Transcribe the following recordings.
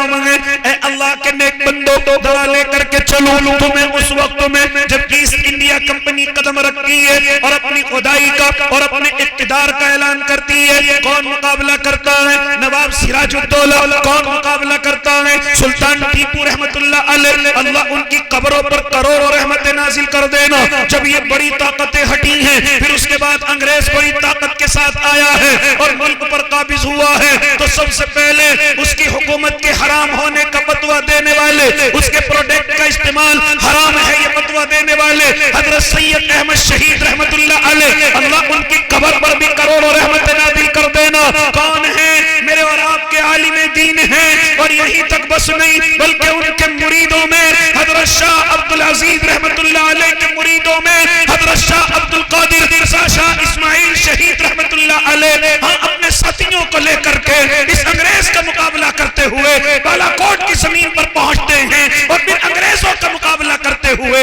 کرام ہیں، اے اللہ کے نیک بندو دعا لے کر کے چلو تمہیں اس وقت میں جب ایسٹ انڈیا کمپنی قدم رکھتی ہے اور اپنی خدائی کا اور اپنے اقتدار کا اعلان کرتی ہے، کون مقابلہ کرتا ہے؟ نواب سراج الدولہ۔ کون مقابلہ کرتا ہے؟ سلطان ٹیپو رحمت اللہ علیہ، اللہ ان کی قبروں پر کروڑوں رحمتیں نازل کر دینا۔ جب یہ بڑی طاقتیں ہٹی ہیں پھر اس کے بعد انگریز بڑی طاقت کے ساتھ آیا ہے اور ملک پر قابض ہوا ہے، تو سب سے پہلے اس کی حکومت کے حرام ہونے کا فتویٰ دینے والے، اس کے پروڈکٹ کا استعمال حرام ہے یہ فتویٰ دینے والے حضرت سید احمد شہید رحمت اللہ علیہ، اللہ ان کی قبر پر بھی کروڑوں رحمتیں نازل کر دینا۔ کون ہیں؟ میرے اور آپ کے عالم دین ہیں، اور یہیں تک بس نہیں بلکہ ان کے مریدوں میں حضرت شاہ عبدالعزیز رحمت اللہ علیہ کے مریدوں میں حضرت شاہ عبدالقادر شاہ اسماعیل شہید رحمت اللہ علیہ، ہاں اپنے ساتھیوں کو لے کر کے اس انگریز کا مقابلہ کرتے ہوئے بالا کوٹ کی زمین پر پہنچتے ہیں اور پھر انگریزوں کا مقابلہ کرتے ہوئے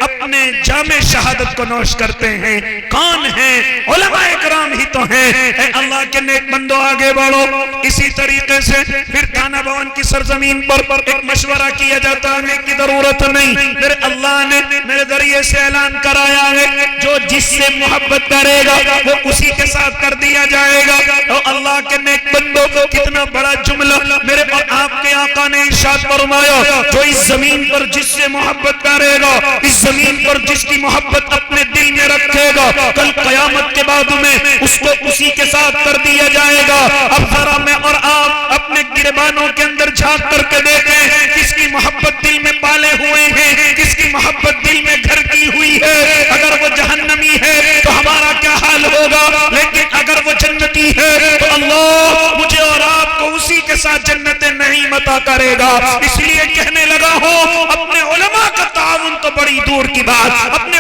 اپنے جام شہادت کو نوش کرتے ہیں۔ کون ہیں؟ علماء کرام ہی تو ہیں۔ اے اللہ کے نیک بندو آگے بڑھو۔ اسی طریقے سے پھر کانا بھون کی سرزمین پر ایک مشورہ کیا جاتا ہے کہ ضرورت نہیں، پھر اللہ نے میرے ذریعے سے اعلان کرایا ہے جو جس سے محبت کرے گا وہ اسی کے ساتھ کر دیا جائے گا۔ تو اللہ کے نیک بندو کتنا بڑا جملہ میرے اور آپ کے آقا نے ارشاد فرمایا، جو اس زمین پر جس سے محبت کرے گا، اس زمین پر جس کی محبت اپنے دل میں رکھے گا، کل قیامت کے بعد میں اس کو اسی کے ساتھ کر دیا جائے گا۔ اب ذرا میں اور آپ اپنے گریبانوں کے اندر جھانک کر کے دیکھیں کس کی محبت دل میں پالے ہوئے ہیں، کس کی محبت دل میں گھر کی ہوئی ہے۔ اگر وہ جہنمی ہے تو ہمارا کیا حال ہوگا، لیکن اگر وہ جنتی ہے تو اللہ مجھے اور آپ کو اسی کے ساتھ جنت نعیم عطا کرے گا۔ اس لیے کہنے لگا ہوں اپنے علماء کا تعاون تو بڑی دور کی بات، اپنے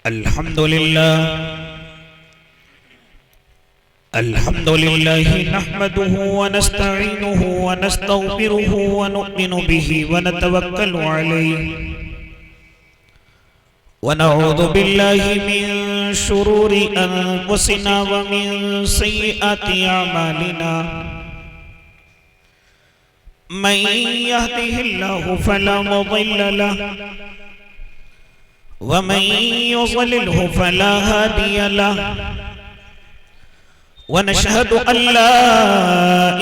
الحمدللہ نحمده ونستعینه ونستغفره ونؤمن به ونتوکل علیہ ونعوذ باللہ من شرور انفسنا ومن سیئات اعمالنا من يهده الله فلا مضل له ومن يضلله فلا هادي له ونشهد أن لا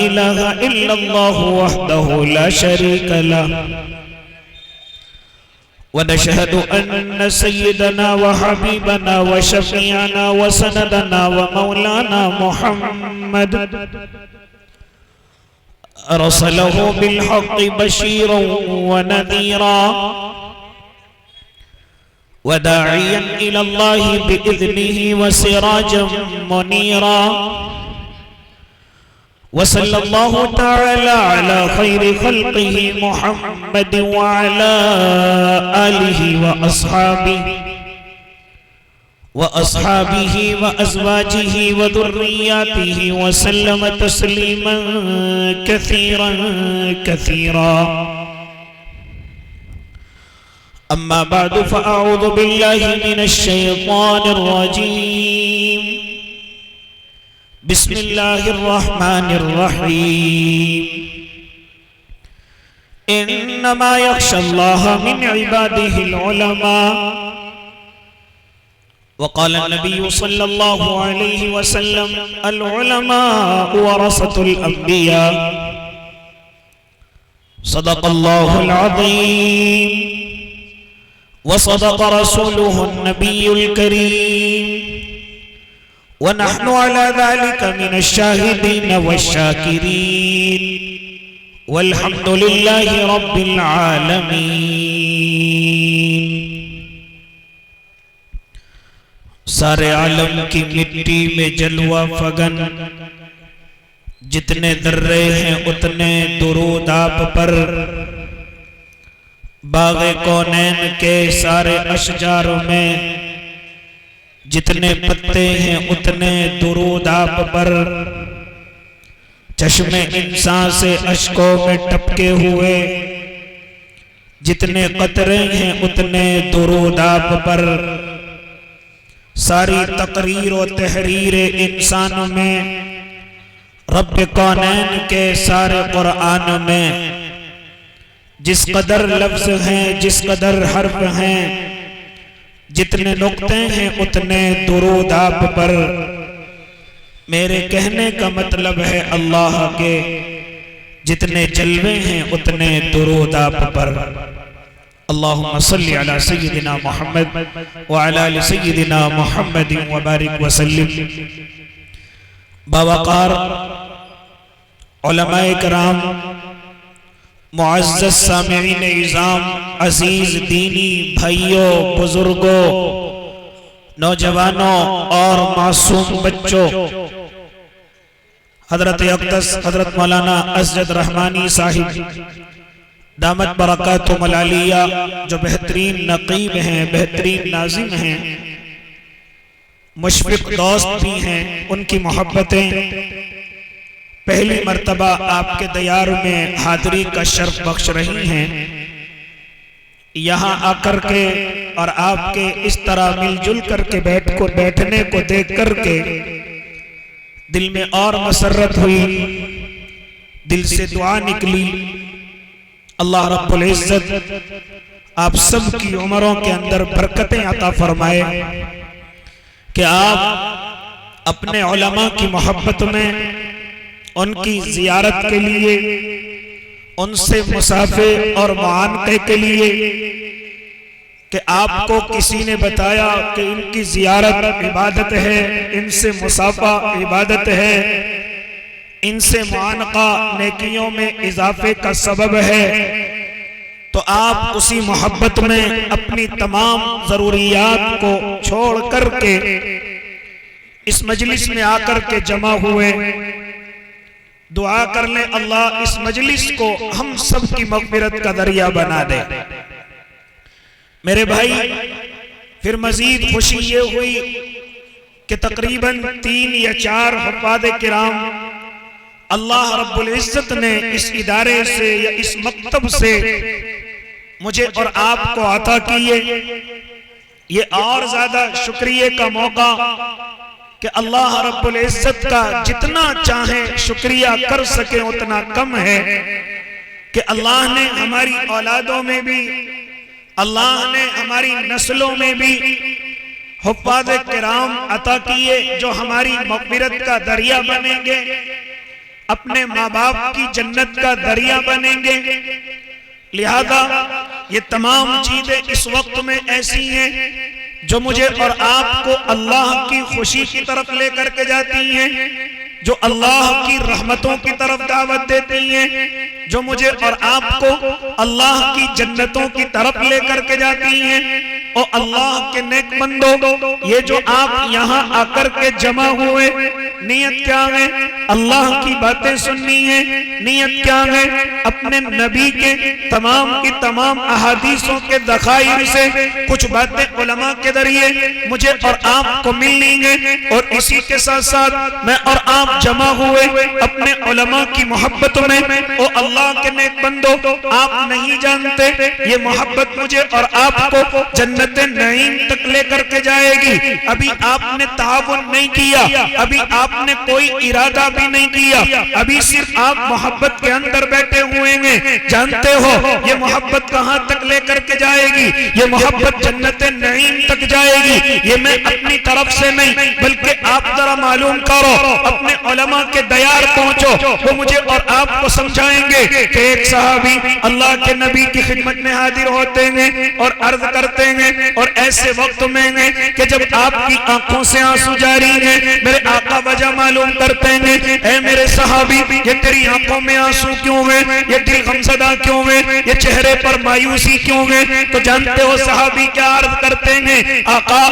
إله إلا الله وحده لا شريك له ونشهد أن سيدنا وحبيبنا وشفيعنا وسندنا ومولانا محمد أرسله بالحق بشيرا ونذيرا وداعيا إلى الله بإذنه وسراجا منيرا وصلى الله تعالى على خير خلقه محمد وعلى آله وأصحابه وأزواجه وذرياته وسلم تسليما كثيرا كثيرا أما بعد فأعوذ بالله من الشيطان الرجيم بسم الله الرحمن الرحيم إنما يخشى الله من عباده العلماء وقال النبي صلى الله عليه وسلم العلماء ورثة الأنبياء صدق الله العظيم وصدق رسوله النبي الكريم ونحن على ذلك من الشاهدين والشاكرين والحمد لله رب العالمين۔ سارے عالم کی مٹی میں جلوہ فگن جتنے ذرے ہیں اتنے درود آپ پر، باغ کونین کے سارے اشجار میں جتنے پتے ہیں اتنے درود آپ پر، چشم انسان سے اشکوں میں ٹپکے ہوئے جتنے قطرے ہیں اتنے درود آپ پر، ساری تقریر و تحریر انسان میں رب کونین کے سارے قرآن میں جس قدر لفظ ہیں، جس قدر حرف ہیں، جتنے نقطے ہیں، اتنے درود آپ پر۔ میرے کہنے کا مطلب ہے اللہ کے جتنے جلوے ہیں اتنے درود آپ پر۔ اللہم صلی علی سیدنا محمد وعلی آل سیدنا محمد وبارک وسلم۔ باوقار علماء کرام، معزز سامعین اعظام، عزیز دینی بھائیوں، بزرگوں، نوجوانوں اور معصوم بچوں، حضرت اقدس حضرت مولانا اسجد رحمانی صاحب دامت برکاتہم العالیہ جو بہترین نقیب ہیں، بہترین ناظم ہیں، مشفق دوست بھی ہیں، ان کی محبتیں پہلی مرتبہ آپ کے دیار میں حاضری کا شرف بخش رہی ہیں۔ یہاں آ کر کے اور آپ کے اس طرح مل جل کر کے بیٹھنے کو دیکھ کر کے دل میں اور مسرت ہوئی، دل سے دعا نکلی، اللہ رب العزت آپ سب کی عمروں کے اندر برکتیں عطا فرمائے کہ آپ اپنے علماء کی محبت میں، ان کی زیارت کے لیے، ان سے مصافحے اور معانقے کے لیے، کہ آپ کو کسی نے بتایا کہ ان کی زیارت عبادت ہے، ان سے مصافحہ عبادت ہے، ان سے معانقہ نیکیوں میں اضافے کا سبب ہے، تو آپ اسی محبت میں اپنی تمام ضروریات کو چھوڑ کر کے اس مجلس میں آ کر کے جمع ہوئے۔ دعا کر لیں اللہ اس مجلس کو ہم سب کی مغفرت کا ذریعہ بنا دے۔ میرے بھائی، پھر مزید خوشی یہ ہوئی کہ تقریباً 3 یا 4 حفاظ کرام اللہ رب العزت نے اس ادارے سے یا اس مکتب سے مجھے اور آپ کو عطا کیے۔ یہ اور زیادہ شکریہ کا موقع کہ اللہ رب العزت کا جتنا چاہیں شکریہ کر سکیں اتنا کم ہے کہ اللہ نے ہماری اولادوں میں بھی، اللہ نے ہماری نسلوں میں بھی حفاظ کرام عطا کیے جو ہماری مغفرت کا ذریعہ بنیں گے، اپنے ماں باپ کی جنت کا ذریعہ بنیں گے۔ لہذا یہ تمام چیزیں اس وقت میں ایسی ہیں جو مجھے اور آپ کو اللہ کی خوشی کی طرف لے کر کے جاتی ہیں، جو اللہ کی رحمتوں کی طرف دعوت دیتی ہیں، جو مجھے اور آپ کو اللہ کی جنتوں کی طرف لے کر کے جاتی ہیں۔ اور اللہ کے نیک بندو، یہ جو آپ یہاں آ کر کے جمع ہوئے، نیت کیا ہے؟ اللہ کی باتیں سننی ہے۔ نیت کیا ہے؟ اپنے نبی کے تمام کی تمام احادیثوں کے ذخائر سے کچھ باتیں علماء کے ذریعے مجھے اور آپ کو ملنی ہیں، اور اسی کے ساتھ ساتھ میں اور آپ جمع ہوئے اپنے علماء کی محبت میں۔ اور اللہ کے نیک بندو، آپ نہیں جانتے یہ محبت مجھے اور آپ کو جنت نعیم تک لے کر کے جائے گی۔ ابھی آپ نے تعاون نہیں کیا، ابھی آپ نے کوئی ارادہ بھی نہیں کیا، ابھی صرف آپ محبت کے اندر بیٹھے ہوئے ہیں۔ جانتے ہو یہ محبت کہاں تک لے کر کے جائے گی؟ یہ محبت جنت نعیم تک جائے گی۔ یہ میں اپنی طرف سے نہیں بلکہ آپ ذرا معلوم کرو، اپنے علماء کے دیار پہنچو، وہ مجھے اور آپ کو سمجھائیں گے کہ ایک صحابی اللہ کے نبی کی خدمت میں حاضر ہوتے ہیں اور عرض کرتے ہیں، اور ایسے وقت میں ہیں کہ جب آپ کی آنکھوں سے آنسو جاری ہیں، میرے آقا وجہ معلوم کرتے ہیں، اے میرے صحابی یہ تیری آنکھوں میں آنسو کیوں ہیں؟ یہ دل غمزدہ کیوں ہیں؟ یہ چہرے پر مایوسی کیوں ہیں؟ تو جانتے ہو صحابی کیا عرض کرتے ہیں؟ آقا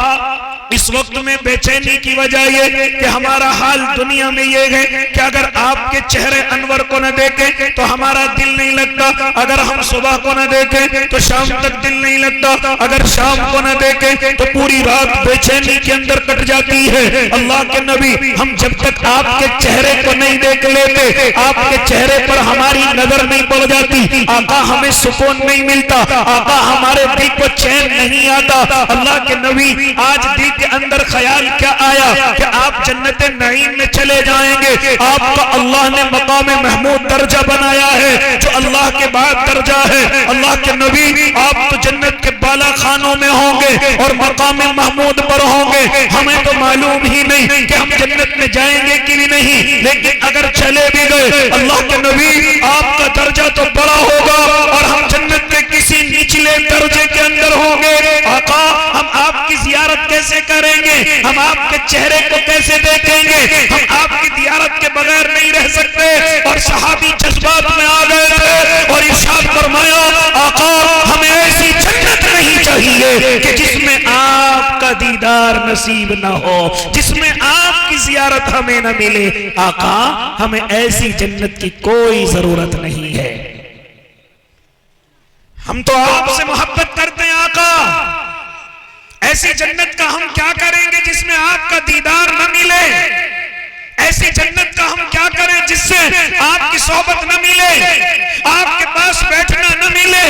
اس وقت میں بے چینی کی وجہ یہ کہ ہمارا حال دنیا میں یہ ہے کہ اگر آپ کے چہرے انور کو نہ دیکھیں تو ہمارا دل نہیں لگتا، اگر ہم صبح کو نہ دیکھیں تو شام تک دل نہیں لگتا، اگر شام کو نہ دیکھیں تو پوری رات بے چینی کے اندر کٹ جاتی ہے۔ اللہ کے نبی، ہم جب تک آپ کے چہرے کو نہیں دیکھ لیتے، آپ کے چہرے پر ہماری نظر نہیں پڑ جاتی، آقا ہمیں سکون نہیں ملتا، آقا ہمارے دل کو چین نہیں آتا۔ اللہ کے نبی، آج دل کے کے اندر خیال کیا آیا کہ آپ جنت نعیم میں چلے جائیں گے. آپ کا اللہ نے مقام محمود درجہ بنایا ہے جو اللہ کے بعد درجہ ہے. اللہ کے نبی آپ تو جنت کے بالا خانوں میں ہوں گے اور مقام محمود پر ہوں گے. ہمیں تو معلوم ہی نہیں کہ ہم جنت میں جائیں گے کہ نہیں, لیکن اگر چلے بھی گئے اللہ کے نبی آپ کا درجہ تو بڑا ہوگا اور ہم جنت میں کسی نچلے درجے کے اندر ہوں گے. آقا ہم آپ کی زیارت کیسے کریں گے, ہم آپ کے چہرے کو کیسے دیکھیں گے, ہم آپ کی زیارت کے بغیر نہیں رہ سکتے. اور صحابی جذبات میں آ گئے تھے اور ارشاد فرمایا آقا ہمیں ایسی جنت نہیں چاہیے کہ جس میں آپ کا دیدار نصیب نہ ہو, جس میں آپ کی زیارت ہمیں نہ ملے. آقا ہمیں ایسی جنت کی کوئی ضرورت نہیں ہے, ہم تو آپ سے محبت کرتے ہیں. آقا ایسی جنت کا ہم کیا کریں گے جس میں آپ کا دیدار نہ ملے, ایسی جنت کا ہم کیا کریں جس سے آپ کی صحبت نہ ملے, آپ کے پاس بیٹھنا نہ ملے,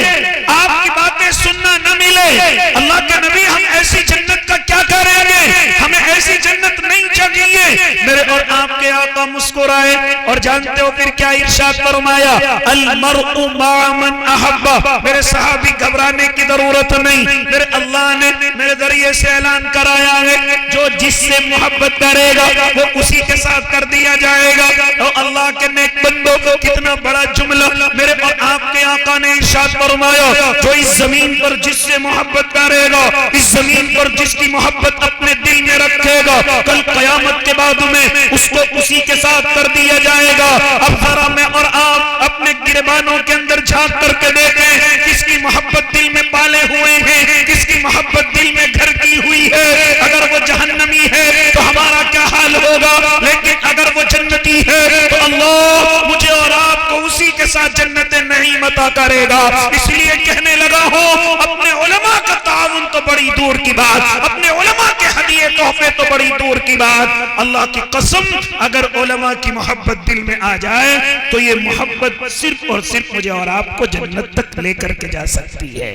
آپ کی باتیں سننا نہ ملے. اللہ کے نبی ہم ایسی جنت کا کیا کریں گے, ہمیں ایسی جنت نہیں چاہیے. میرے اور آپ کے آقا مسکرائے اور جانتے ہو پھر کیا ارشاد فرمایا, المرء مع من احب. میرے صحابی گھبرانے کی ضرورت نہیں, میرے اللہ نے میرے ذریعے سے اعلان کرایا ہے جو جس سے محبت کرے گا وہ اسی کے ساتھ کر دیا جائے گا. تو اللہ کے نیک بندوں کو کتنا بڑا جملہ میرے اور آپ کے آقا نے ارشاد فرمایا, جو اس زمین پر جس سے محبت کرے گا, اس زمین پر جس کی محبت اپنے دل میں رکھے گا, کل قیامت کے بعد میں اس کو اسی کے ساتھ کر دیا جائے گا. اب ذرا میں اور آپ اپنے گریبانوں کے اندر جھانک کر کے دیکھیں کس کی محبت دل میں پالے ہوئے ہیں, کس کی محبت دل میں گھر کی ہوئی ہے. اگر وہ جہنمی ہے تو ہمارا کیا حال ہوگا, لیکن اگر وہ جنتی ہے تو اللہ مجھے اور آپ کو اسی کے ساتھ جنت نعیم عطا کرے گا. اس لیے کہنے لگا ہوں اپنے علماء کا تعاون تو بڑی دور کی بات, اپنے علماء کے ہدیے تحفے تو بڑی دور کی بات. اللہ کی قسم اگر علماء کی محبت دل میں آ جائے تو یہ محبت صرف اور صرف مجھے اور آپ کو جنت تک لے کر کے جا سکتی ہے.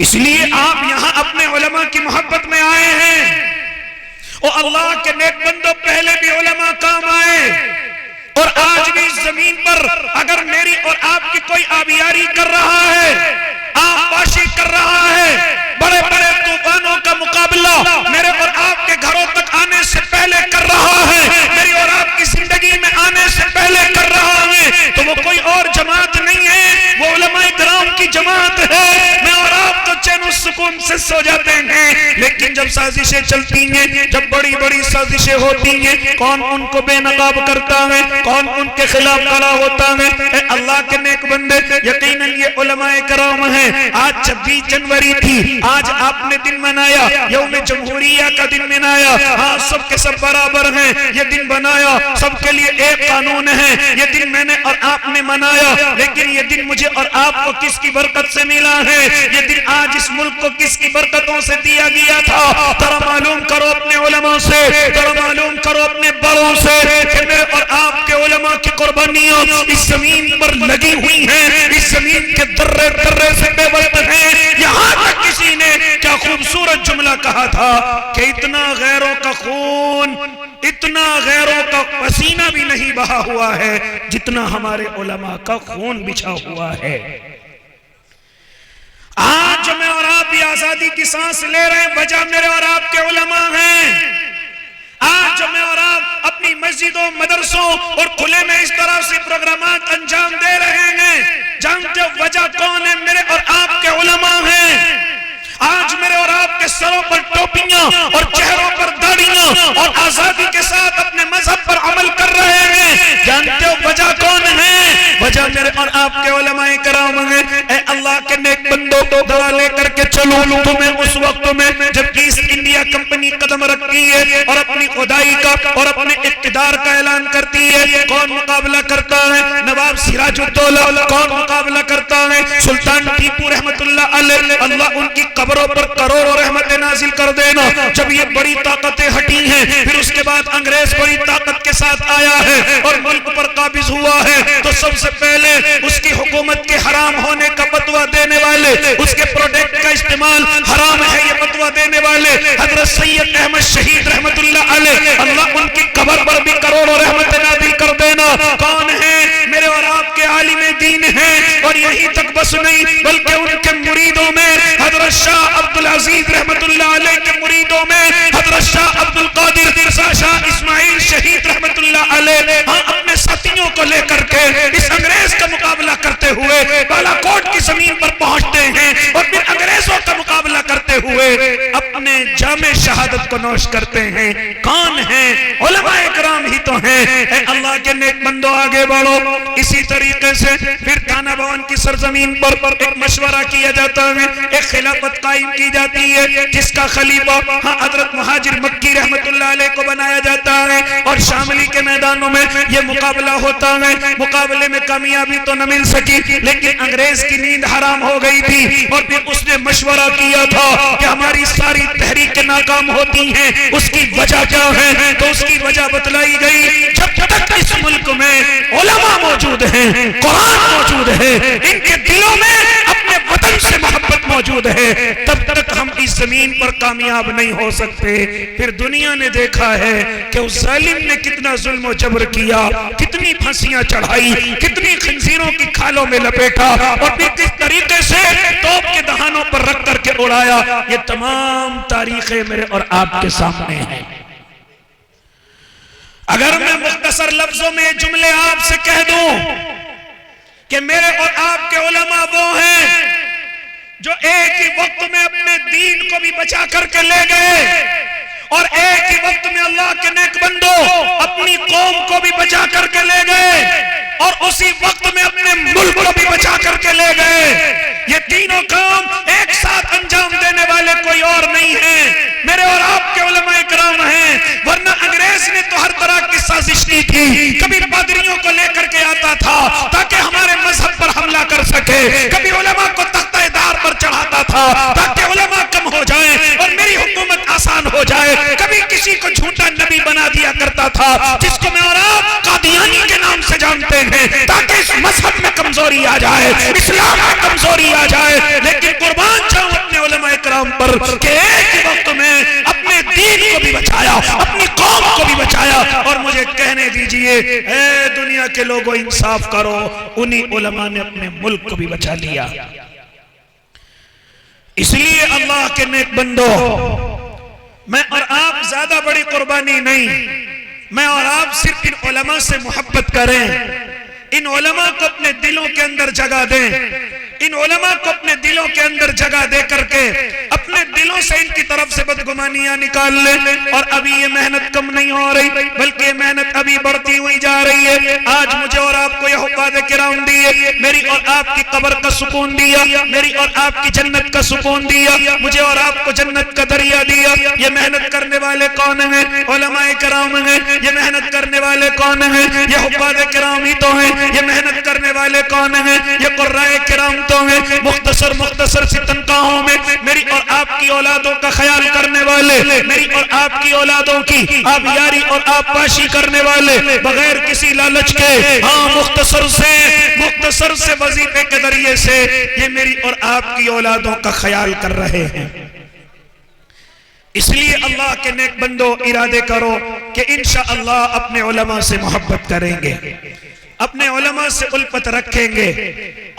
اس لیے آپ یہاں اپنے علماء کی محبت میں آئے ہیں. اور اللہ کے نیک بندوں پہلے بھی علماء کام آئے اور آج بھی اس زمین پر اگر میری اور آپ کی کوئی آبیاری کر رہا ہے, آب پاشی کر رہا ہے, بڑے بڑے طوفانوں کا مقابلہ میرے اور آپ کے گھروں تک آنے سے پہلے کر رہا ہے, میری اور آپ کی زندگی میں آنے سے پہلے کر رہا ہے, تو وہ کوئی اور جماعت نہیں ہے, وہ علماء کرام کی جماعت ہے. میں اور آپ تو چین و سکون سے سو جاتے ہیں, لیکن جب سازشیں چلتی ہیں, جب بڑی بڑی سازشیں ہوتی ہیں, کون ان کو بے نقاب کرتا ہے, کون ان کے خلاف کھڑا ہوتا ہے. اے اللہ کے نیک بندے, یقیناً یہ علماء کرام ہیں. آج 26 جنوری تھی, آج آپ نے دن منایا, یوم جمہوریہ کا دن منایا. ہاں سب کے سب برابر ہیں, یہ دن بنایا سب کے لیے ایک قانون ہے. یہ دن میں نے اور آپ نے منایا, لیکن یہ دن مجھے اور آپ کو کس کی برکت سے ملا ہے, یہ دن آج اس ملک کو کس کی برکتوں سے دیا گیا تھا. ذرا معلوم کرو اپنے علماء سے, ذرا معلوم کرو اپنے بڑوں سے کہ میرے اور آپ کے علماء کی قربانیاں اس زمین پر لگی ہوئی ہیں, اس زمین کے درے درے سے بے وقت ہیں. یہاں تک کسی نے کیا خوبصورت جملہ کہا تھا کہ اتنا غیروں کا خون, اتنا غیروں کا پسینہ بھی نہیں بہا ہوا ہے جتنا ہمارے علماء کا خون بچھا ہوا ہے. آج جو میں اور آپ یہ آزادی کی سانس لے رہے ہیں, وجہ میرے اور آپ کے علماء ہیں. آج جو میں اور آپ اپنی مسجدوں, مدرسوں اور کھلے میں اس طرح سے پروگرامات انجام دے رہے ہیں, جانتے ہو وجہ کون ہے؟ میرے اور آپ کے علماء ہیں. آج میرے اور آپ کے سروں پر ٹوپیاں اور چہروں پر داڑیاں اور آزادی کے ساتھ اپنے مذہب پر عمل کر رہے ہیں, جانتے ہو وجہ کون ہے؟ وجہ میرے اور آپ کے علماء کرام ہیں. اے اللہ کے نیک بندوں, ذرا لے کر کے چلو تمہیں اس وقت میں جب ایسٹ انڈیا کمپنی قدم رکھتی ہے اور اپنی خدائی کا اور اپنے اقتدار کا اعلان کرتی ہے. کون مقابلہ کرتا ہے؟ نواب سراج الدولہ. کون مقابلہ کرتا ہے؟ سلطان ٹیپو رحمت اللہ علیہ. اللہ ان کی قبروں پر کروڑوں رحمتیں نازل کر دینا. جب یہ بڑی طاقتیں ہٹی ہیں, پھر اس کے بعد انگریز بڑی طاقت کے ساتھ آیا ہے اور ملک پر قابض ہوا ہے, تو سب سے پہلے اس کی حکومت کے حرام ہونے کا فتویٰ دینے والے, اس کے پروڈکٹ کا استعمال حرام ہے یہ فتویٰ دینے والے حضرت سید احمد شہید رحمت اللہ علیہ، اللہ ان کی قبر پر بھی کروڑوں رحمت نازل کر دینا۔ کون ہیں؟ میرے اور آپ کے عالم دین ہیں، اور یہی تک بس نہیں بلکہ ان کے مریدوں میں حضرت شاہ عبدالعزیز رحمت اللہ علیہ کے مریدوں میں حضرت شاہ عبدالقادر شاہ اسماعیل شہید رحمت اللہ علیہ، ہاں اپنے ساتھیوں کو لے کر کے اس انگریز کا مقابلہ کرتے ہوئے بالا کوٹ کی زمین پر پہنچتے ہیں، اور پھر انگریزوں کا مقابلہ کرتے ہوئے اپنے جام شہادت کو نوش کرتے ہیں۔ کون ہیں؟ علماء کرام ہی تو ہیں۔ اے اللہ کے نیک بندو آگے بڑھو۔ اسی طریقے سے پھر تھانہ بھون کی سرزمین پر ایک مشورہ کیا جاتا ہے، ایک خلافت قائم کی جاتی ہے جس کا خلیفہ ہاں حضرت مہاجر مکی رحمت اللہ علیہ کو بنایا جاتا ہے، اور شاملی کے میدانوں میں یہ مقابلہ ہوتا ہے۔ مقابلے میں کامیابی تو نہ مل سکی، لیکن انگریز کی نیند حرام ہو گئی تھی، اور پھر اس نے مشورہ کیا تھا کہ ہماری ساری تحریکیں ناکام ہوتی ہیں، اس کی وجہ کیا ہے؟ تو اس کی وجہ بتلائی گئی، جب تک اس ملک میں علماء موجود ہیں، قرآن موجود ہے، ان کے دلوں میں اپنے وطن سے محبت موجود ہے، تب تک ہم اس زمین پر کامیاب نہیں ہو سکتے۔ پھر دنیا نے دیکھا ہے کہ اس ظالم نے کتنا ظلم و جبر کیا، کتنی پھانسیاں چڑھائی، کتنی خنزیروں کی کھالوں میں لپیٹا، اور پھر کس طریقے سے توپ کے دہانوں پر رکھ کر کے اڑایا۔ یہ تمام تاریخیں میرے اور آپ کے سامنے ہیں۔ اگر میں مختصر لفظوں میں جملے آپ سے کہہ دوں کہ میرے اور آپ کے علماء وہ ہیں جو ایک ہی وقت میں اپنے دین کو بھی بچا کر کے لے گئے، اور ایک ہی وقت میں اللہ کے نیک بندو اپنی قوم کو بھی بچا کر کے لے گئے، اور اسی وقت میں اپنے ملک کو بھی بچا کر کے لے گئے۔ یہ تینوں کام ایک ساتھ انجام دینے والے کوئی اور نہیں ہیں، میرے اور آپ کے علماء کرام ہیں۔ ورنہ انگریز نے تو ہر طرح کی سازش کی تھی، کبھی پادریوں کو لے کر کے آتا تھا تاکہ ہمارے مذہب پر حملہ کر سکے، کبھی علماء کو تختہ دار پر چڑھاتا تھا تاکہ علماء کم ہو جائیں اور میری حکومت آسان ہو جائے، کبھی کسی کو جھوٹا نبی بنا دیا کرتا تھا جس کو میں اور آپ قادیانی کے نام سے جانتے ہیں، تاکہ اس مذہب میں کمزوری آ جائے، اسلام میں کمزوری آ جائے۔ لیکن قربان جاؤں اپنے علماء کرام پر کہ ایک ہی وقت میں اپنے دین کو بھی بچایا، اپنی قوم کو بھی بچایا۔ اور مجھے کہنے دیجئے اے دنیا کے لوگوں، انصاف کرو، انہی علماء نے اپنے ملک کو بھی بچا لیا۔ اس لیے اللہ کے نیک بندو، میں اور آپ زیادہ بڑی قربانی نہیں، میں اور آپ صرف ان علماء سے محبت کریں، ان علماء کو اپنے دلوں کے اندر جگہ دیں، ان علماء کو اپنے دلوں کے اندر جگہ دے کر کے اپنے دلوں سے ان کی طرف سے بدگمانیاں نکال لیں۔ اور ابھی یہ محنت کم نہیں ہو رہی، بلکہ یہ محنت ابھی بڑھتی ہوئی جا رہی ہے۔ آج مجھے اور آپ کو یہ حفاظ کرام دیے، میری اور آپ کی قبر کا سکون دیا، میری اور آپ کی جنت کا سکون دیا، مجھے اور آپ کو جنت کا دریا دیا۔ یہ محنت کرنے والے کون ہیں؟ علماء کرام ہیں۔ یہ محنت کرنے والے کون ہیں؟ یہ حفاظ کرام ہی تو ہیں۔ یہ محنت کرنے والے کون ہیں؟ یہ قرائے کرام تو ہیں۔ مختصر سی تنخواہوں میں میری اور آپ کی اولادوں کا خیال کرنے والے، میری اور آپ کی اولادوں کی آبیاری اور آبپاشی کرنے والے، بغیر کسی لالچ کے، ہاں مختصر سے وظیفے کے ذریعے سے یہ میری اور آپ کی اولادوں کا خیال کر رہے ہیں۔ اس لیے اللہ کے نیک بندو، ارادے کرو کہ انشاءاللہ اپنے علماء سے محبت کریں گے، اپنے علماء سے الفت رکھیں گے،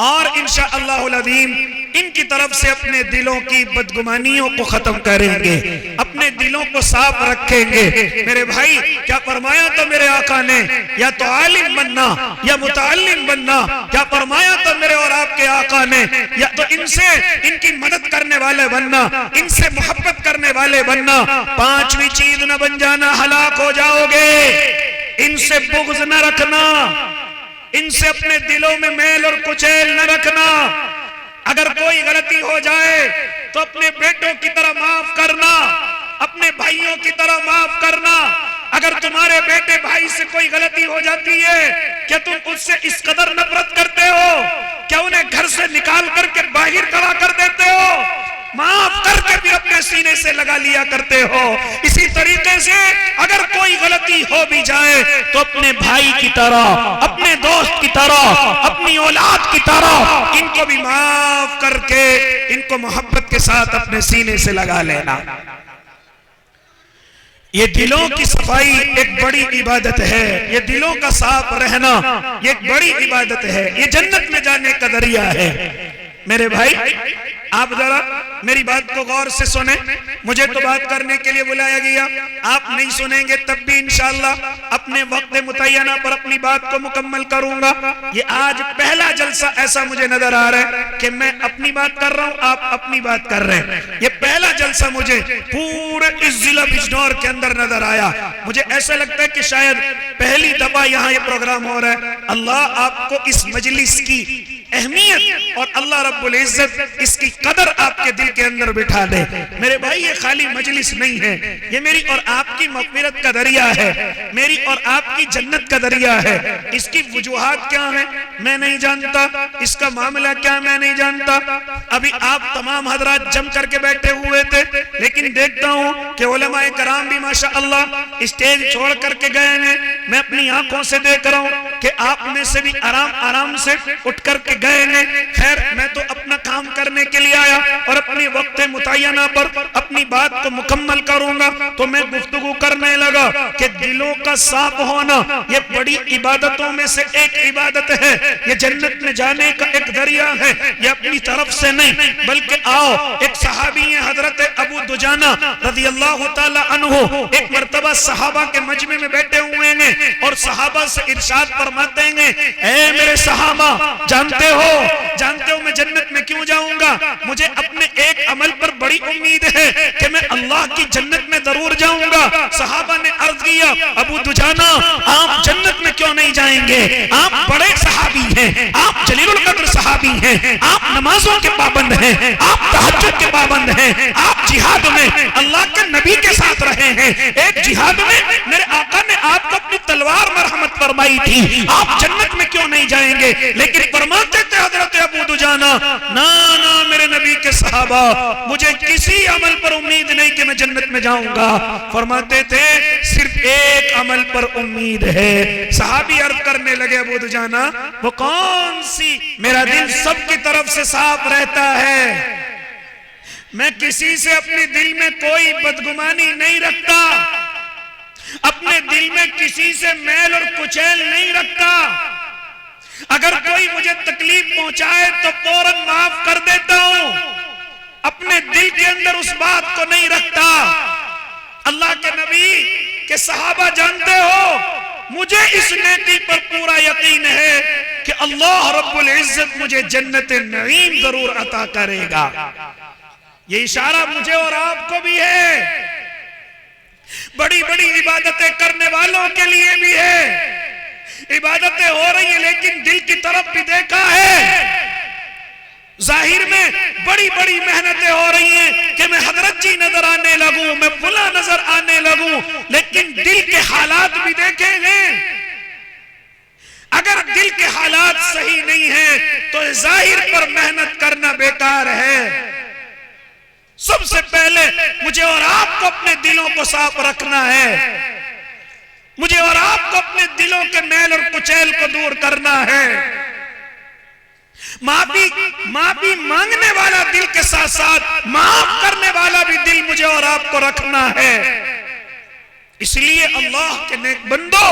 اور انشاءاللہ العظیم ان کی طرف سے اپنے دلوں کی بدگمانیوں کو ختم کریں گے، اپنے دلوں کو صاف رکھیں گے۔ میرے بھائی، کیا فرمایا تو میرے آقا نے، یا تو عالم بننا یا متعلم بننا، کیا فرمایا تو میرے اور آپ کے آقا نے، یا تو ان سے ان کی مدد کرنے والے بننا، ان سے محبت کرنے والے بننا۔ پانچویں چیز نہ بن جانا، ہلاک ہو جاؤ گے۔ ان سے بغض نہ رکھنا، ان سے اپنے دلوں میں میل اور کچیل نہ رکھنا۔ اگر کوئی غلطی ہو جائے تو اپنے بیٹوں کی طرح معاف کرنا، اپنے بھائیوں کی طرح معاف کرنا۔ اگر تمہارے بیٹے بھائی سے کوئی غلطی ہو جاتی ہے، کیا تم اس سے اس قدر نفرت کرتے ہو؟ کیا انہیں گھر سے نکال کر کے باہر کھڑا کر دیتے ہو؟ معاف کر کے بھی اپنے سینے سے لگا لیا کرتے ہو۔ اسی طریقے سے اگر کوئی غلطی ہو بھی جائے تو اپنے بھائی کی طرح، اپنے دوست کی طرح، اپنی اولاد کی طرح ان کو بھی معاف کر کے ان کو محبت کے ساتھ اپنے سینے سے لگا لینا۔ یہ دلوں کی صفائی ایک بڑی عبادت ہے، یہ دلوں کا صاف رہنا یہ ایک بڑی عبادت ہے، یہ جنت میں جانے کا ذریعہ ہے۔ میرے بھائی آپ ذرا میری بات کو غور سے سنیں، مجھے تو بات کرنے کے لیے بلایا گیا، آپ نہیں سنیں گے تب بھی انشاءاللہ اپنے وقت متعینہ پر اپنی بات کو مکمل کروں گا۔ یہ آج پہلا جلسہ ایسا مجھے نظر آ رہا ہے کہ میں اپنی بات کر رہا ہوں، آپ اپنی بات کر رہے ہیں۔ یہ پہلا جلسہ مجھے پورے اس ضلع بجنور کے اندر نظر آیا، مجھے ایسا لگتا ہے کہ شاید پہلی دفعہ یہاں یہ پروگرام ہو رہا ہے۔ اللہ آپ کو اس مجلس کی اہمیت اور اللہ رب العزت اس کی قدر آپ کے دل کے اندر بٹھا دے۔ میرے بھائی یہ خالی مجلس نہیں ہے، یہ میری اور آپ کی مغفرت کا ذریعہ ہے، میری اور آپ کی جنت کا ذریعہ ہے۔ اس کی وجوہات کیا ہیں میں نہیں جانتا، اس کا معاملہ کیا میں نہیں جانتا۔ ابھی آپ تمام حضرات جم کر کے بیٹھے ہوئے تھے، لیکن دیکھتا ہوں کہ علماء کرام بھی ماشاءاللہ اسٹیج چھوڑ کر کے گئے ہیں۔ میں اپنی آنکھوں سے دیکھ رہا ہوں کہ آپ میں سے بھی آرام سے اٹھ کر کے گئے ہیں۔ خیر میں تو اپنا کام کرنے کے لیے آیا اور اپنی وقت متعینہ پر اپنی بات کو مکمل کروں گا، تو میں گفتگو کرنے لگا کہ دلوں کا صاف ہونا یہ بڑی عبادتوں میں سے ایک عبادت ہے، یہ جنت میں جانے کا ایک ذریعہ ہے۔ یہ اپنی طرف سے نہیں بلکہ آؤ ایک صحابی ہیں حضرت ابو دجانہ رضی اللہ تعالی عنہ، ایک مرتبہ صحابہ کے مجمع میں بیٹھے ہوئے ہیں اور صحابہ سے ارشاد فرماتے ہیں، اے میرے صحابہ جانتے ہو میں جنت میں کیوں جاؤں گا؟ مجھے اپنے ایک عمل پر بڑی امید ہے کہ میں اللہ کی جنت میں ضرور جاؤں گا۔ صحابہ نے عرض کیا ابو دجانہ آپ جنت میں کیوں نہیں جائیں گے؟ آپ بڑے صحابی ہیں، آپ جلیل القدر صحابی ہیں، آپ نمازوں کے پابند ہیں، آپ تہجد کے پابند ہیں، آپ جہاد میں اللہ کے نبی کے ساتھ رہے ہیں۔ ایک جہاد میں میرے آقا نے آپ کو اپنی تلوار مرحمت فرمائی تھی، آپ جنت میں کیوں نہیں جائیں گے؟ لیکن فرماتے تھے حضرت ابو دجانہ نا میرے نبی کے صحابہ مجھے کسی عمل پر امید نہیں کہ میں جنت میں جاؤں گا، فرماتے تھے صرف ایک عمل پر امید ہے۔ صحابی عرض کرنے لگے ابو دجانہ وہ کون سی؟ میرا دل سب کی طرف سے صاف رہتا ہے، میں کسی سے اپنے دل میں کوئی بدگمانی نہیں رکھتا، اپنے دل میں کسی سے میل اور کچیل نہیں رکھتا، اگر کوئی مجھے تکلیف پہنچائے تو فوراً معاف کر دیتا ہوں، اپنے دل کے اندر اس بات کو نہیں رکھتا۔ اللہ کے نبی کے صحابہ جانتے ہو مجھے اس نیکی پر پورا یقین ہے کہ اللہ رب العزت مجھے جنت نعیم ضرور عطا کرے گا۔ یہ اشارہ مجھے اور آپ کو بھی ہے، بڑی بڑی عبادتیں کرنے والوں کے لیے بھی ہے۔ عبادتیں ہو رہی ہیں لیکن دل کی طرف بھی دیکھا ہے، ظاہر میں بڑی بڑی محنتیں ہو رہی ہیں کہ میں حضرت جی نظر آنے لگوں، میں فلاں نظر آنے لگوں، لیکن دل کے حالات بھی دیکھے ہیں۔ اگر دل کے حالات صحیح نہیں ہیں تو ظاہر پر محنت کرنا بیکار ہے۔ سب سے پہلے مجھے اور آپ کو اپنے دلوں کو صاف رکھنا ہے، مجھے اور آپ کو اپنے دلوں کے میل اور کچیل کو دور کرنا ہے۔ معافی مانگنے والا دل کے ساتھ ساتھ معاف کرنے والا بھی دل مجھے اور آپ کو رکھنا ہے۔ اس لیے اللہ کے نیک بندو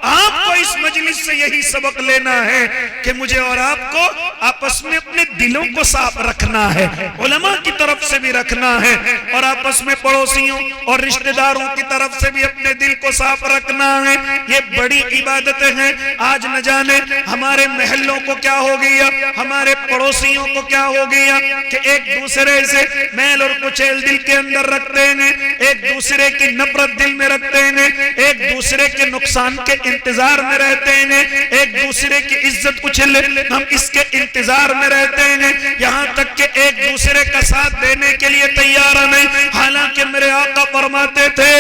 آپ کو اس مجلس سے یہی سبق لینا ہے کہ مجھے اور آپ کو آپس میں اپنے دلوں کو صاف رکھنا ہے، علماء کی طرف سے بھی رکھنا ہے اور آپس میں پڑوسیوں اور رشتہ داروں کی طرف سے بھی اپنے دل کو صاف رکھنا ہے۔ یہ بڑی عبادتیں ہیں۔ آج نہ جانے ہمارے محلوں کو کیا ہو گیا، ہمارے پڑوسیوں کو کیا ہو گیا کہ ایک دوسرے سے میل اور کچیل دل کے اندر رکھتے ہیں، ایک دوسرے کی نفرت دل میں رکھتے ہیں، ایک دوسرے کے نقصان کے انتظار میں رہتے ہیں، ایک دوسرے کی عزت اچھل ہم اس کے انتظار میں رہتے ہیں، یہاں تک کہ ایک دوسرے کا ساتھ دینے کے لیے تیار نہیں۔ حالانکہ میرے آقا فرماتے تھے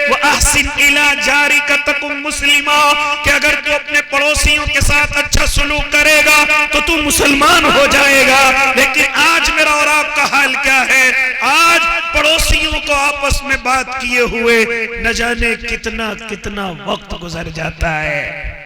وَأَحْسِنْ إِلَى جَارِكَ تَكُنْ مُسْلِمًا، کہ اگر تو اپنے پڑوسیوں کے ساتھ اچھا سلوک کرے گا تو تو مسلمان ہو جائے گا۔ لیکن آج میرا اور آپ کا حال کیا ہے؟ آج پڑوسیوں کو آپس میں بات کیے ہوئے نہ جانے کتنا وقت گزر جاتا ہے۔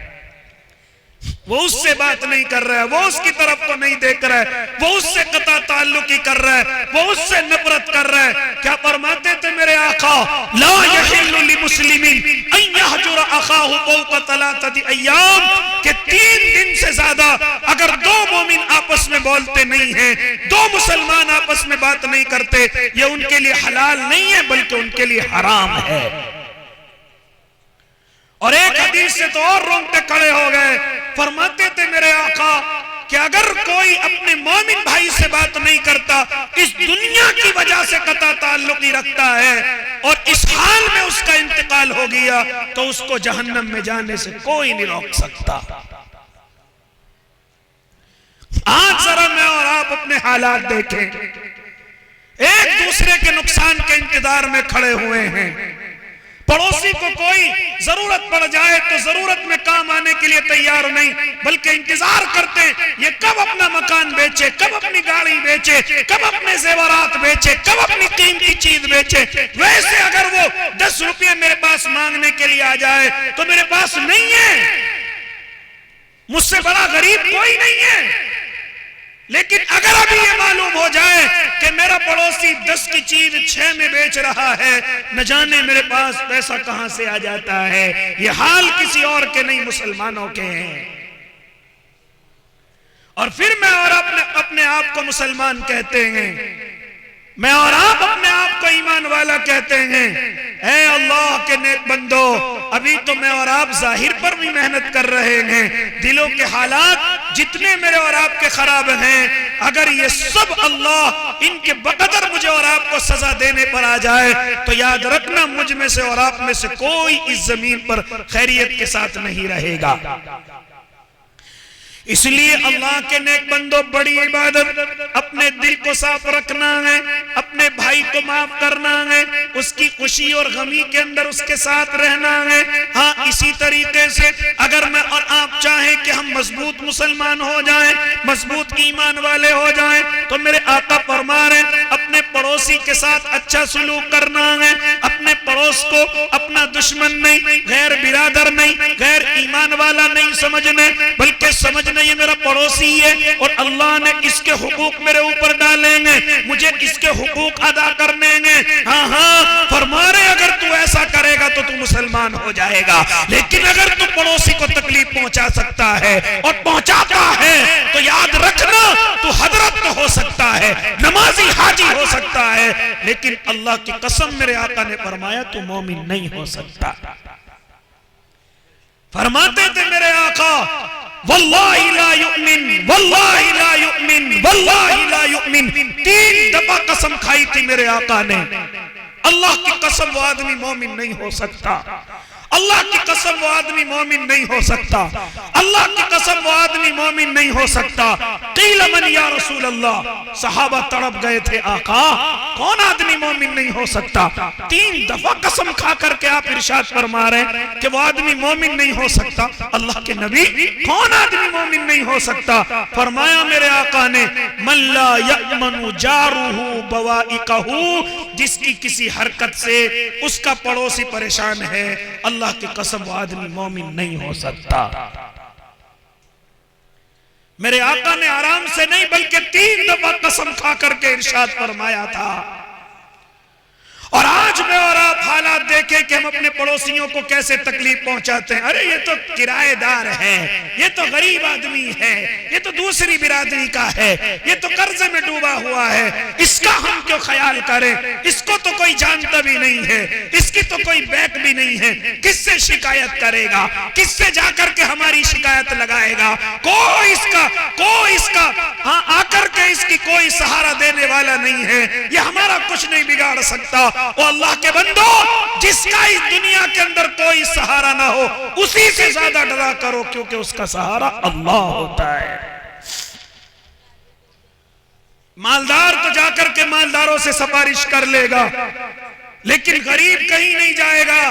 وہ اس سے بات نہیں کر رہا ہے، وہ اس کی طرف کو نہیں دیکھ رہا ہے، وہ اس سے قطع تعلق ہی کر رہا ہے، وہ اس سے نفرت کر رہا ہے۔ کیا فرماتے تھے میرے آقا آقا لا یحل لمسلم ان یحجر اخاہ فوق 3 ایام کہ 3 دن سے زیادہ اگر 2 مومن آپس میں بولتے نہیں ہیں، 2 مسلمان آپس میں بات نہیں کرتے، یہ ان کے لیے حلال نہیں ہے بلکہ ان کے لیے حرام ہے۔ اور ایک حدیث سے تو اور رونگٹے کھڑے ہو گئے، فرماتے تھے میرے آقا کہ اگر کوئی اپنے مومن بھائی سے بات نہیں کرتا، اس دنیا کی وجہ سے قطع تعلق ہی رکھتا ہے اور اس حال میں اس کا انتقال ہو گیا تو اس کو جہنم میں جانے سے کوئی نہیں روک سکتا۔ آج ذرا میں اور آپ اپنے حالات دیکھیں، ایک دوسرے کے نقصان کے انتظار میں کھڑے ہوئے ہیں۔ پڑوسی کو کوئی ضرورت پڑ جائے تو ضرورت میں کام آنے کے لیے تیار نہیں بلکہ انتظار کرتے ہیں یہ کب اپنا مکان بیچے، کب اپنی گاڑی بیچے، کب اپنے زیورات بیچے، کب اپنی قیمتی چیز بیچے۔ ویسے اگر وہ 10 روپے میرے پاس مانگنے کے لیے آ جائے تو میرے پاس نہیں ہے، مجھ سے بڑا غریب کوئی نہیں ہے، لیکن اگر ابھی یہ معلوم ہو جائے کہ میرا پڑوسی 10 کی چیز 6 میں بیچ رہا ہے، نہ جانے میرے پاس پیسہ کہاں سے آ جاتا ہے۔ یہ حال کسی اور کے نہیں، مسلمانوں کے ہیں۔ اور پھر میں اور اپنے آپ کو مسلمان کہتے ہیں، میں اور آپ اپنے آپ کو ایمان والا کہتے ہیں۔ اے اللہ کے نیک بندو، ابھی تو میں اور آپ ظاہر پر بھی محنت کر رہے ہیں، دلوں کے حالات جتنے میرے اور آپ کے خراب ہیں، اگر یہ سب اللہ ان کے بقدر مجھے اور آپ کو سزا دینے پر آ جائے تو یاد رکھنا مجھ میں سے اور آپ میں سے کوئی اس زمین پر خیریت کے ساتھ نہیں رہے گا۔ اس لیے اللہ کے نیک بندوں، بڑی عبادت اپنے دل کو صاف رکھنا ہے، اپنے بھائی کو معاف کرنا ہے، اس کی خوشی اور غمی کے اندر اس کے ساتھ رہنا ہے۔ ہاں اسی طریقے سے اگر میں اور آپ چاہیں کہ ہم مضبوط مسلمان ہو جائیں، مضبوط ایمان والے ہو جائیں، تو میرے آقا فرما رہے ہیں اپنے پڑوسی کے ساتھ اچھا سلوک کرنا ہے، اپنے پڑوس کو اپنا دشمن نہیں، غیر برادر نہیں، غیر ایمان والا نہیں سمجھنے بلکہ سمجھنے یہ میرا پڑوسی ہے اور اللہ نے اس کے حقوق میرے اوپر ڈالیں گے، مجھے اس کے حقوق ادا کرنے گے۔ ہاں فرما رہے اگر تو ایسا کرے گا تو مسلمان ہو جائے گا، لیکن اگر تو پڑوسی کو تکلیف پہنچا سکتا ہے اور پہنچاتا ہے تو یاد رکھنا تو حضرت تو ہو سکتا ہے، نمازی حاجی ہو سکتا ہے، لیکن اللہ کی قسم میرے آقا نے فرمایا تو مومن نہیں ہو سکتا۔ فرماتے تھے میرے آقا واللہ لا یؤمن، واللہ لا یؤمن، واللہ لا یؤمن، 3 دفعہ قسم کھائی تھی میرے آقا نے۔ اللہ کی قسم وہ آدمی مومن نہیں ہو سکتا، اللہ کی قسم وہ آدمی مومن نہیں ہو سکتا، اللہ کی قسم وہ آدمی مومن نہیں ہو سکتا۔ قیل من یا رسول اللہ، صحابہ تڑپ گئے تھے آقا کون آدمی مومن نہیں ہو سکتا؟ 3 دفعہ قسم کھا کر کے آپ ارشاد فرما رہے ہیں کہ وہ آدمی مومن نہیں ہو سکتا۔ اللہ کے نبی کون آدمی مومن نہیں ہو سکتا؟ فرمایا میرے آقا نے من لا یأمن جارہ بوائقہ، جس کی کسی حرکت سے اس کا پڑوسی پریشان ہے، اللہ کی قسم وہ آدمی مومن نہیں ہو سکتا۔ میرے آقا نے آرام سے نہیں بلکہ 3 دفعہ قسم کھا کر کے ارشاد فرمایا تھا۔ اور آج میں اور آپ حالات دیکھیں کہ ہم اپنے پڑوسیوں کو کیسے تکلیف پہنچاتے ہیں۔ ارے یہ تو کرایہ دار ہے، یہ تو غریب آدمی ہے، یہ تو دوسری برادری کا ہے، یہ تو قرضے میں ڈوبا ہوا ہے، اس کا ہم کیوں خیال کریں؟ اس کو تو کوئی جانتا بھی نہیں ہے، اس کی تو کوئی بیک بھی نہیں ہے، کس سے شکایت کرے گا؟ کس سے جا کر کے ہماری شکایت لگائے گا؟ کوئی اس کا ہاں آ کر کے اس کی کوئی سہارا دینے والا نہیں ہے، یہ ہمارا کچھ نہیں بگاڑ سکتا۔ او اللہ کے بندو، جس کا اس دنیا کے اندر کوئی سہارا نہ ہو اسی سے زیادہ ڈرا کرو، کیونکہ اس کا سہارا اللہ ہوتا ہے۔ مالدار تو جا کر کے مالداروں سے سفارش کر لے گا، لیکن غریب کہیں نہیں جائے گا،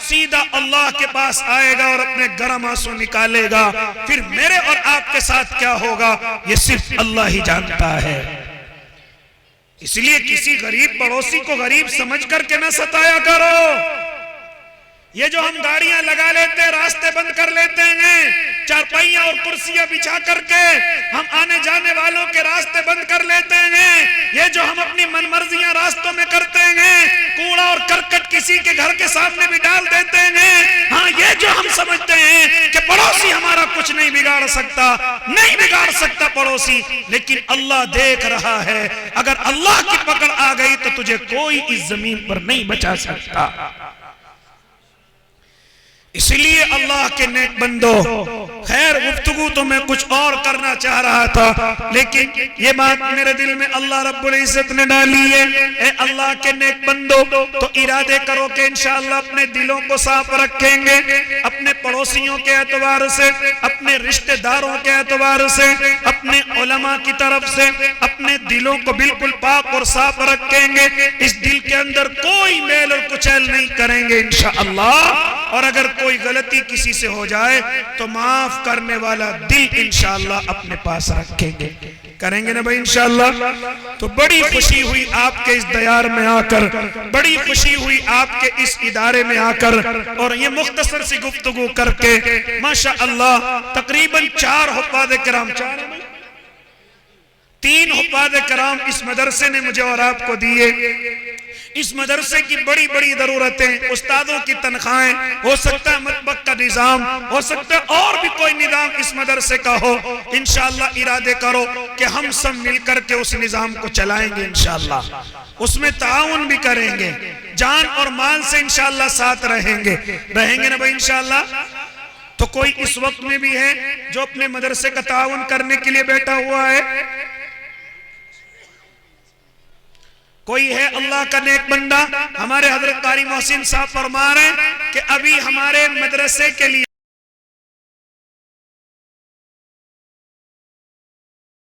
سیدھا اللہ کے پاس آئے گا اور اپنے گرم آنسو نکالے گا۔ پھر میرے اور آپ کے ساتھ کیا ہوگا یہ صرف اللہ ہی جانتا ہے۔ اس لیے کسی غریب پڑوسی کو غریب سمجھ کر کے نہ ستایا کرو۔ یہ جو ہم گاڑیاں لگا لیتے ہیں، راستے بند کر لیتے ہیں، چارپائیاں اور کرسیاں بچھا کر کے ہم آنے جانے والوں کے راستے بند کر لیتے ہیں، یہ جو ہم اپنی من مرضیاں راستوں میں کرتے ہیں، کوڑا اور کرکٹ کسی کے گھر کے سامنے بھی ڈال دیتے ہیں. ہاں یہ جو ہم سمجھتے ہیں کہ پڑوسی ہمارا کچھ نہیں بگاڑ سکتا پڑوسی، لیکن اللہ دیکھ رہا ہے. اگر اللہ کی پکڑ آ گئی تو تجھے کوئی اس زمین پر نہیں بچا سکتا. اس لیے اللہ کے نیک بندو، خیر گفتگو تو میں کچھ اور کرنا چاہ رہا تھا، لیکن یہ بات میرے دل میں اللہ رب العزت نے ڈالی ہے. اے اللہ کے نیک بندو، تو ارادے کرو کہ انشاءاللہ اپنے دلوں کو صاف رکھیں گے، اپنے پڑوسیوں کے اعتبار سے، اپنے رشتہ داروں کے اعتبار سے، اپنے علماء کی طرف سے اپنے دلوں کو بالکل پاک اور صاف رکھیں گے. اس دل کے اندر کوئی میل اور کچیل نہیں کریں گے انشاءاللہ. اور اگر کوئی غلطی کسی سے ہو جائے تو معاف کرنے والا دل انشاءاللہ اپنے پاس رکھیں گے. کریں گے نا بھائی انشاءاللہ. تو بڑی خوشی ہوئی آپ کے اس دیار میں آ کر، بڑی خوشی ہوئی آپ کے اس ادارے میں آ کر، اور یہ مختصر سی گفتگو کر کے ماشاءاللہ تقریباً 4 حفاظ کرام، 3 حفاظ کرام اس مدرسے نے مجھے اور آپ کو دیے. اس مدرسے کی بڑی بڑی ضرورتیں، استادوں کی تنخواہیں، ہو سکتا ہے مطبخ کا نظام، ہو سکتا ہے اور بھی کوئی نظام اس مدرسے کا ہو. انشاءاللہ ارادے کرو کہ ہم سب مل کر کے اس نظام کو چلائیں گے انشاءاللہ. اس میں تعاون بھی کریں گے، جان اور مال سے انشاءاللہ ساتھ رہیں گے نا بھائی انشاءاللہ. تو کوئی اس وقت میں بھی ہے جو اپنے مدرسے کا تعاون کرنے کے لیے بیٹھا ہوا ہے؟ کوئی ہے اللہ کا نیک بندہ؟ ہمارے حضرت قاری محسن صاحب فرما رہے ہیں کہ ابھی ہمارے مدرسے کے لیے